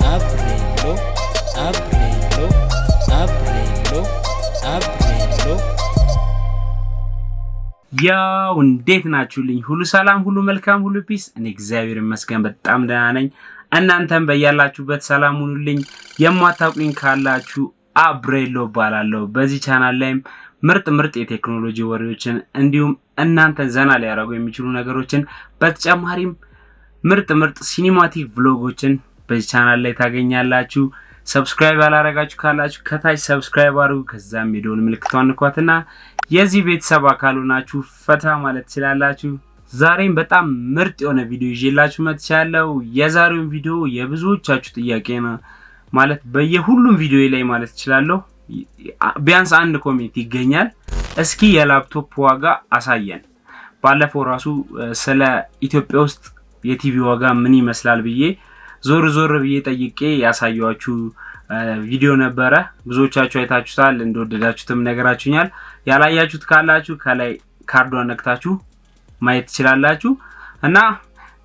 Abrelo, Abrelo, Abrelo, Abrelo. ያው እንዴት ናችሁልኝ? ሁሉ ሰላም፣ ሁሉ መልካም፣ ሁሉ ፒስ። እኔ እግዚአብሔር ይመስገን በጣም ደህና ነኝ። እናንተም በያላችሁበት ሰላም ሁኑልኝ። የማታውቁኝ ካላችሁ አብሬሎ ባላለሁ። በዚህ ቻናል ላይም ምርጥ የቴክኖሎጂ ወሬዎችን እንዲሁም እናንተን ዘና ሊያደርጉ የሚችሉ ነገሮችን በተጨማሪም ምርጥ ሲኒማቲክ ቭሎጎችን በዚህ ቻናል ላይ ታገኛላችሁ። ሰብስክራይብ ያላረጋችሁ ካላችሁ ከታች ሰብስክራይብ አድርጉ። ከዛም የደወል ምልክቷን ንኳትና የዚህ ቤተሰብ አካል ሆናችሁ ፈታ ማለት ትችላላችሁ። ዛሬም በጣም ምርጥ የሆነ ቪዲዮ ይዤላችሁ መጥቻለሁ። የዛሬው ቪዲዮ የብዙዎቻችሁ ጥያቄ ነው ማለት በየሁሉም ቪዲዮ ላይ ማለት እችላለሁ ቢያንስ አንድ ኮሜንት ይገኛል። እስኪ የላፕቶፕ ዋጋ አሳየን። ባለፈው ራሱ ስለ ኢትዮጵያ ውስጥ የቲቪ ዋጋ ምን ይመስላል ብዬ ዞር ብዬ ጠይቄ ያሳያችሁ ቪዲዮ ነበረ። ብዙዎቻችሁ አይታችሁታል፣ እንደወደዳችሁትም ነገራችሁኛል። ያላያችሁት ካላችሁ ከላይ ካርዷን ነክታችሁ ማየት ትችላላችሁ። እና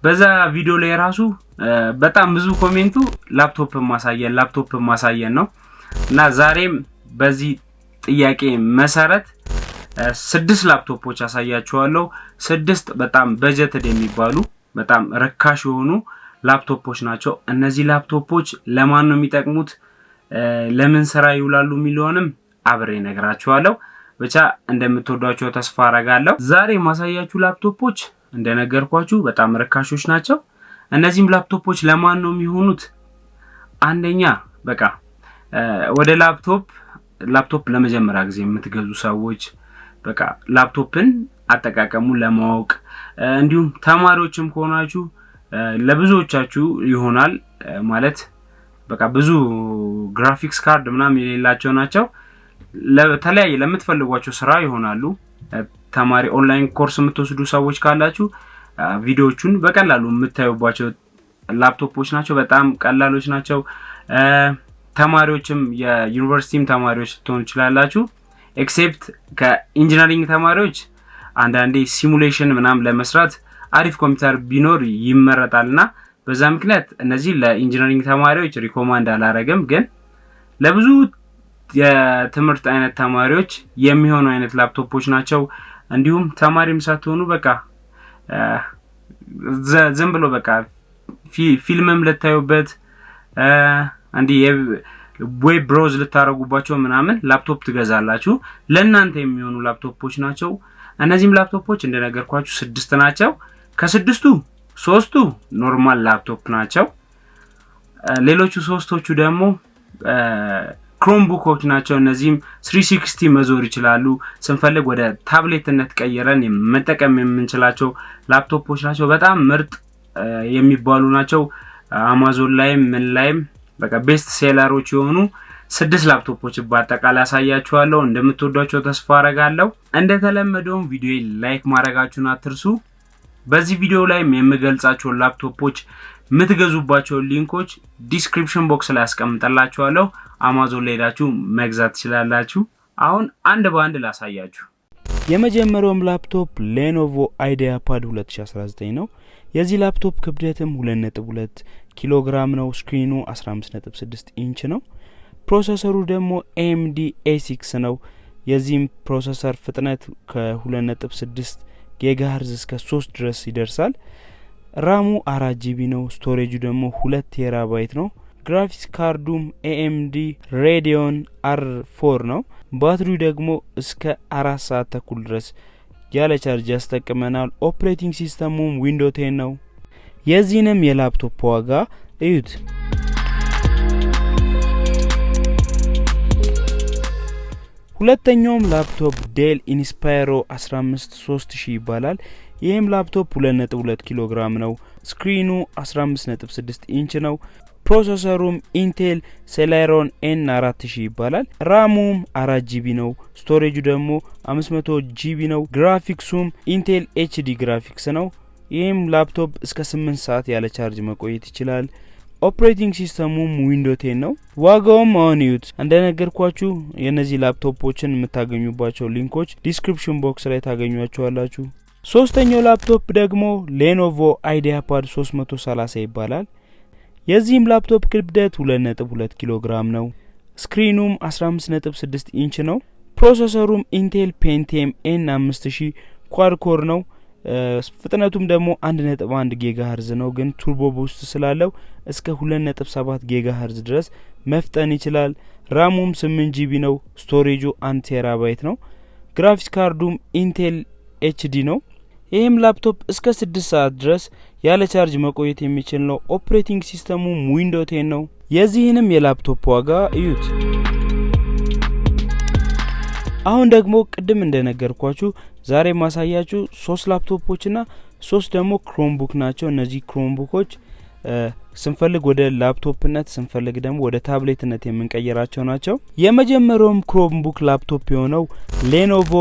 በዛ ቪዲዮ ላይ ራሱ በጣም ብዙ ኮሜንቱ ላፕቶፕ ማሳየን ነው። እና ዛሬም በዚህ ጥያቄ መሰረት 6 ላፕቶፖች አሳያችኋለሁ። 6 በጣም በጀትድ የሚባሉ በጣም ርካሽ የሆኑ ላፕቶፖች ናቸው። እነዚህ ላፕቶፖች ለማን ነው የሚጠቅሙት፣ ለምን ስራ ይውላሉ የሚለውንም አብሬ ነግራችኋለሁ። ብቻ እንደምትወዷቸው ተስፋ አረጋለሁ። ዛሬ ማሳያችሁ ላፕቶፖች እንደነገርኳችሁ በጣም ርካሾች ናቸው። እነዚህም ላፕቶፖች ለማን ነው የሚሆኑት? አንደኛ በቃ ወደ ላፕቶፕ ለመጀመሪያ ጊዜ የምትገዙ ሰዎች በቃ ላፕቶፕን አጠቃቀሙን ለማወቅ እንዲሁም ተማሪዎችም ከሆናችሁ ለብዙዎቻችሁ ይሆናል። ማለት በቃ ብዙ ግራፊክስ ካርድ ምናምን የሌላቸው ናቸው። ለተለያየ ለምትፈልጓቸው ስራ ይሆናሉ። ተማሪ ኦንላይን ኮርስ የምትወስዱ ሰዎች ካላችሁ ቪዲዮዎቹን በቀላሉ የምታዩባቸው ላፕቶፖች ናቸው። በጣም ቀላሎች ናቸው። ተማሪዎችም የዩኒቨርሲቲም ተማሪዎች ልትሆኑ ይችላላችሁ። ኤክሴፕት ከኢንጂነሪንግ ተማሪዎች አንዳንዴ ሲሙሌሽን ምናምን ለመስራት አሪፍ ኮምፒውተር ቢኖር ይመረጣልና በዛ ምክንያት እነዚህ ለኢንጂነሪንግ ተማሪዎች ሪኮማንድ አላረግም። ግን ለብዙ የትምህርት አይነት ተማሪዎች የሚሆኑ አይነት ላፕቶፖች ናቸው። እንዲሁም ተማሪም ሳትሆኑ በቃ ዝም ብሎ በቃ ፊልምም ልታዩበት አንዲ ዌብ ብራውዝ ልታረጉባቸው ምናምን ላፕቶፕ ትገዛላችሁ። ለእናንተ የሚሆኑ ላፕቶፖች ናቸው። እነዚህም ላፕቶፖች እንደነገርኳችሁ 6 ናቸው። ከ6ቱ 3ቱ ኖርማል ላፕቶፕ ናቸው። ሌሎቹ 3ቶቹ ደግሞ ክሮምቡኮች ናቸው። እነዚህም 360 መዞር ይችላሉ። ስንፈልግ ወደ ታብሌትነት ቀይረን መጠቀም የምንችላቸው ላፕቶፖች ናቸው። በጣም ምርጥ የሚባሉ ናቸው። አማዞን ላይም ምን ላይም በቃ ቤስት ሴለሮች የሆኑ 6 ላፕቶፖች በአጠቃላይ አሳያችኋለሁ። እንደምትወዷቸው ተስፋ አረጋለሁ። እንደተለመደው ቪዲዮ ላይክ ማድረጋችሁን አትርሱ። በዚህ ቪዲዮ ላይ የምገልጻቸው ላፕቶፖች የምትገዙባቸው ሊንኮች ዲስክሪፕሽን ቦክስ ላይ አስቀምጣላችኋለሁ። አማዞን ላይ ሄዳችሁ መግዛት ትችላላችሁ። አሁን አንድ በአንድ ላሳያችሁ። የመጀመሪያው ላፕቶፕ ሌኖቮ አይዲያፓድ 2019 ነው። የዚህ ላፕቶፕ ክብደትም 2.2 ኪሎ ግራም ነው። ስክሪኑ 15.6 ኢንች ነው። ፕሮሰሰሩ ደግሞ AMD A6 ነው። የዚህም ፕሮሰሰር ፍጥነት ከ2.6 ጊጋሄርዝ እስከ 3 ድረስ ይደርሳል። ራሙ 4 GB ነው። ስቶሬጁ ደግሞ 2 ቴራባይት ነው። ግራፊክስ ካርዱም AMD Radeon R4 ነው። ባትሪው ደግሞ እስከ 4 ሰዓት ተኩል ድረስ ያለ ቻርጅ ያስጠቅመናል። ኦፕሬቲንግ ሲስተሙም ዊንዶው 10 ነው። የዚህንም የላፕቶፕ ዋጋ እዩት። ሁለተኛውም ላፕቶፕ ዴል ኢንስፓይሮ 153000 ይባላል። ይህም ላፕቶፕ 2.2 ኪሎ ግራም ነው። ስክሪኑ 15.6 ኢንች ነው። ፕሮሰሰሩም ኢንቴል ሴሌሮን N4000 ይባላል። ራሙም 4 GB ነው። ስቶሬጁ ደግሞ 500 GB ነው። ግራፊክሱም ኢንቴል HD ግራፊክስ ነው። ይህም ላፕቶፕ እስከ 8 ሰዓት ያለ ቻርጅ መቆየት ይችላል። ኦፕሬቲንግ ሲስተሙም ዊንዶው 10 ነው። ዋጋውም አሁን ይዩት። እንደነገርኳችሁ የነዚህ ላፕቶፖችን የምታገኙባቸው ሊንኮች ዲስክሪፕሽን ቦክስ ላይ ታገኙዋቸዋላችሁ። ሶስተኛው ላፕቶፕ ደግሞ ሌኖቮ አይዲያፓድ 330 ይባላል። የዚህም ላፕቶፕ ክብደት 2.2 ኪሎ ግራም ነው። ስክሪኑም 15.6 ኢንች ነው። ፕሮሰሰሩም ኢንቴል ፔንቲየም N5000 ኳድ ኮር ነው። ፍጥነቱም ደግሞ 1.1 ጊጋሄርዝ ነው። ግን ቱርቦ ቡስት ስላለው እስከ 2.7 ጊጋሄርዝ ድረስ መፍጠን ይችላል። ራሙም 8GB ነው። ስቶሬጁ 1 ቴራባይት ነው። ግራፊክስ ካርዱም ኢንቴል HD ነው። ይሄም ላፕቶፕ እስከ 6 ሰዓት ድረስ ያለ ቻርጅ መቆየት የሚችል ነው። ኦፕሬቲንግ ሲስተሙ ዊንዶው 10 ነው። የዚህንም የላፕቶፕ ዋጋ እዩት። አሁን ደግሞ ቅድም እንደነገርኳችሁ ዛሬ ማሳያችሁ 3 ላፕቶፖችና 3 ደግሞ ክሮምቡክ ናቸው። እነዚህ ክሮምቡኮች ስንፈልግ ወደ ላፕቶፕነት ስንፈልግ ደግሞ ወደ ታብሌትነት የምንቀየራቸው ናቸው። የመጀመሪያውም ክሮምቡክ ላፕቶፕ የሆነው ሌኖቮ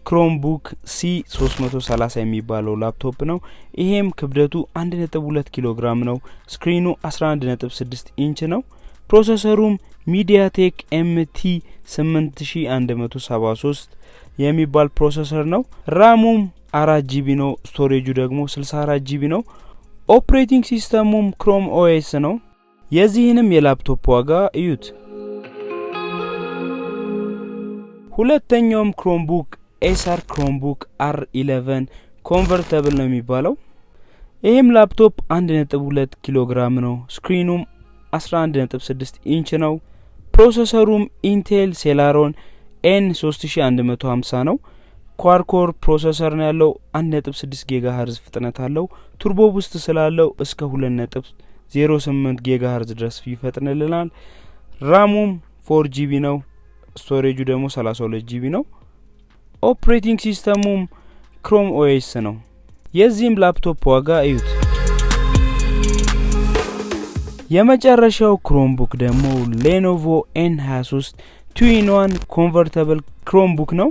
ክሮምቡክ C330 የሚባለው ላፕቶፕ ነው። ይሄም ክብደቱ 1.2 ኪሎ ግራም ነው። ስክሪኑ 11.6 ኢንች ነው። ፕሮሰሰሩም ሚዲያቴክ MT8173 የሚባል ፕሮሰሰር ነው። ራሙም 4GB ነው። ስቶሬጁ ደግሞ 64GB ነው። ኦፕሬቲንግ ሲስተሙም ክሮም OS ነው። የዚህንም የላፕቶፕ ዋጋ እዩት። ሁለተኛውም ክሮምቡክ ኤሰር ክሮምቡክ R11 ኮንቨርተብል ነው የሚባለው። ይሄም ላፕቶፕ 1.2 ኪሎ ግራም ነው። ስክሪኑም 11.6 ኢንች ነው። ፕሮሰሰሩም ኢንቴል ሴላሮን N3150 ነው። ኳድ ኮር ፕሮሰሰር ነው ያለው። 1.6 ጊጋሄርዝ ፍጥነት አለው። ቱርቦ ቡስት ስላለው እስከ 2.08 ጊጋሄርዝ ድረስ ይፈጥንልናል። ራሙም 4GB ነው። ስቶሬጁ ደግሞ 32GB ነው። ኦፕሬቲንግ ሲስተሙም ክሮም OS ነው። የዚህም ላፕቶፕ ዋጋ እዩት። የመጨረሻው ክሮምቡክ ደግሞ ሌኖቮ N23 2-in-1 ኮንቨርተብል ክሮምቡክ ነው።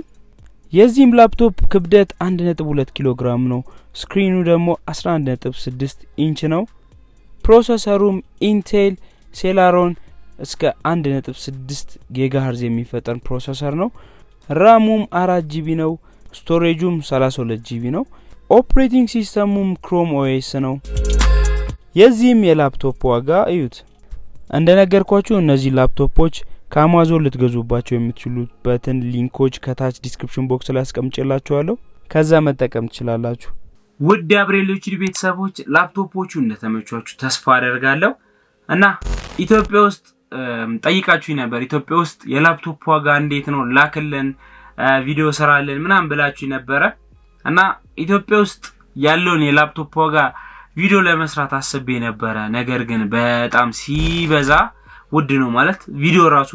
የዚህም ላፕቶፕ ክብደት 1.2 ኪሎ ግራም ነው። ስክሪኑ ደግሞ 11.6 ኢንች ነው። ፕሮሰሰሩም ኢንቴል ሴላሮን እስከ 1.6 ጊጋሄርዝ የሚፈጠን ፕሮሰሰር ነው። ራሙም 4GB ነው። ስቶሬጁም 32GB ነው። ኦፕሬቲንግ ሲስተሙም ክሮም OS ነው። የዚህም የላፕቶፕ ዋጋ እዩት። እንደነገርኳችሁ እነዚህ ላፕቶፖች ከአማዞን ልትገዙባቸው የምትችሉበትን ሊንኮች ከታች ዲስክሪፕሽን ቦክስ ላይ አስቀምጬላችኋለሁ። ከዛ መጠቀም ትችላላችሁ። ውድ አብሬሎች ቤተሰቦች ላፕቶፖቹ እንደተመቻችሁ ተስፋ አደርጋለሁ እና ኢትዮጵያ ውስጥ ጠይቃችሁ ነበር። ኢትዮጵያ ውስጥ የላፕቶፕ ዋጋ እንዴት ነው ላክልን ቪዲዮ ሰራለን ምናምን ብላችሁ ነበር እና ኢትዮጵያ ውስጥ ያለውን የላፕቶፕ ዋጋ ቪዲዮ ለመስራት አስቤ ነበር። ነገር ግን በጣም ሲበዛ ውድ ነው ማለት ቪዲዮ ራሱ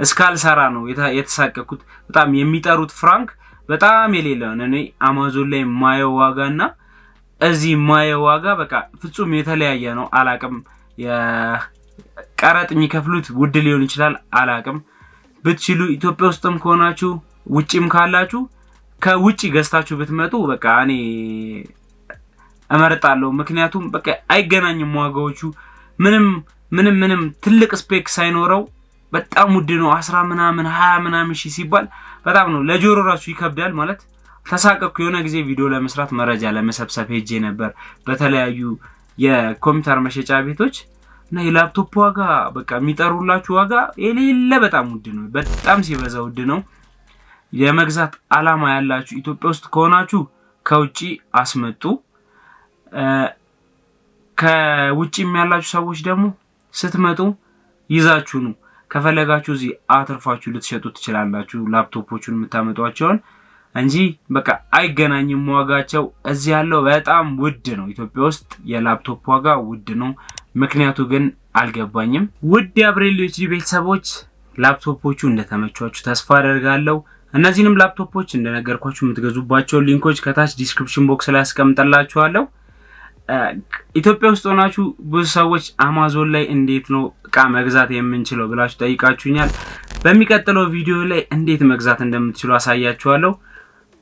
እስካልሰራ ነው የተሳቀኩት። በጣም የሚጠሩት ፍራንክ በጣም የሌለው ነው። እኔ አማዞን ላይ ማየው ዋጋና እዚህ ማየው ዋጋ በቃ ፍጹም የተለያየ ነው። አላቅም የቀረጥ የሚከፍሉት ውድ ሊሆን ይችላል። አላቅም ብትችሉ ኢትዮጵያ ውስጥም ከሆናችሁ ውጪም ካላችሁ ከውጪ ገዝታችሁ ብትመጡ በቃ እኔ እመርጣለሁ። ምክንያቱም በቃ አይገናኝም ዋጋዎቹ ምንም ትልቅ ስፔክ ሳይኖረው በጣም ውድ ነው። 10 ምናምን 20 ምናምን ሺህ ሲባል በጣም ነው ለጆሮ ራሱ ይከብዳል ማለት። ተሳቀኩ የሆነ ጊዜ ቪዲዮ ለመስራት መረጃ ለመሰብሰብ ሄጄ ነበር በተለያዩ የኮምፒውተር መሸጫ ቤቶች እና የላፕቶፕ ዋጋ በቃ የሚጠሩላችሁ ዋጋ የሌለ በጣም ውድ ነው። በጣም ሲበዛ ውድ ነው። የመግዛት አላማ ያላችሁ ኢትዮጵያ ውስጥ ከሆናችሁ ከውጪ አስመጡ። ከውጪም ያላችሁ ሰዎች ደግሞ ስትመጡ ይዛችሁ ነው። ከፈለጋችሁ እዚህ አትርፋችሁ ልትሸጡ ትችላላችሁ ላፕቶፖቹን የምታመጧቸውን እንጂ በቃ አይገናኝም ዋጋቸው። እዚህ ያለው በጣም ውድ ነው። ኢትዮጵያ ውስጥ የላፕቶፕ ዋጋ ውድ ነው። ምክንያቱ ግን አልገባኝም። ውድ የአብሬሎ ኤችዲ ቤተሰቦች ላፕቶፖቹ እንደተመቻችሁ ተስፋ አደርጋለሁ። እነዚህንም ላፕቶፖች እንደነገርኳችሁ የምትገዙባቸው ሊንኮች ከታች ዲስክሪፕሽን ቦክስ ላይ አስቀምጥላችኋለሁ። ኢትዮጵያ ውስጥ ሆናችሁ ብዙ ሰዎች አማዞን ላይ እንዴት ነው እቃ መግዛት የምንችለው ብላችሁ ጠይቃችሁኛል። በሚቀጥለው ቪዲዮ ላይ እንዴት መግዛት እንደምትችሉ አሳያችኋለሁ።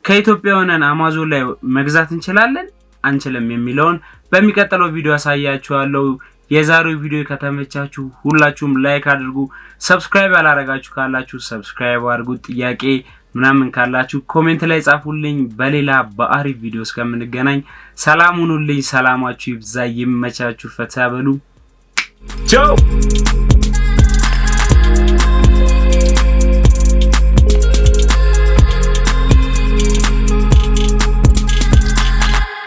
ከኢትዮጵያ ሆነን አማዞን ላይ መግዛት እንችላለን አንችልም የሚለውን በሚቀጥለው ቪዲዮ አሳያችኋለሁ። የዛሬው ቪዲዮ ከተመቻችሁ ሁላችሁም ላይክ አድርጉ። ሰብስክራይብ ያላረጋችሁ ካላችሁ ሰብስክራይብ አድርጉ። ጥያቄ ምናምን ካላችሁ ኮሜንት ላይ ጻፉልኝ በሌላ በአሪፍ ቪዲዮ እስከምንገናኝ ሰላም ሁኑልኝ ሰላማችሁ ይብዛ ይመቻችሁ ፈታ በሉ ቻው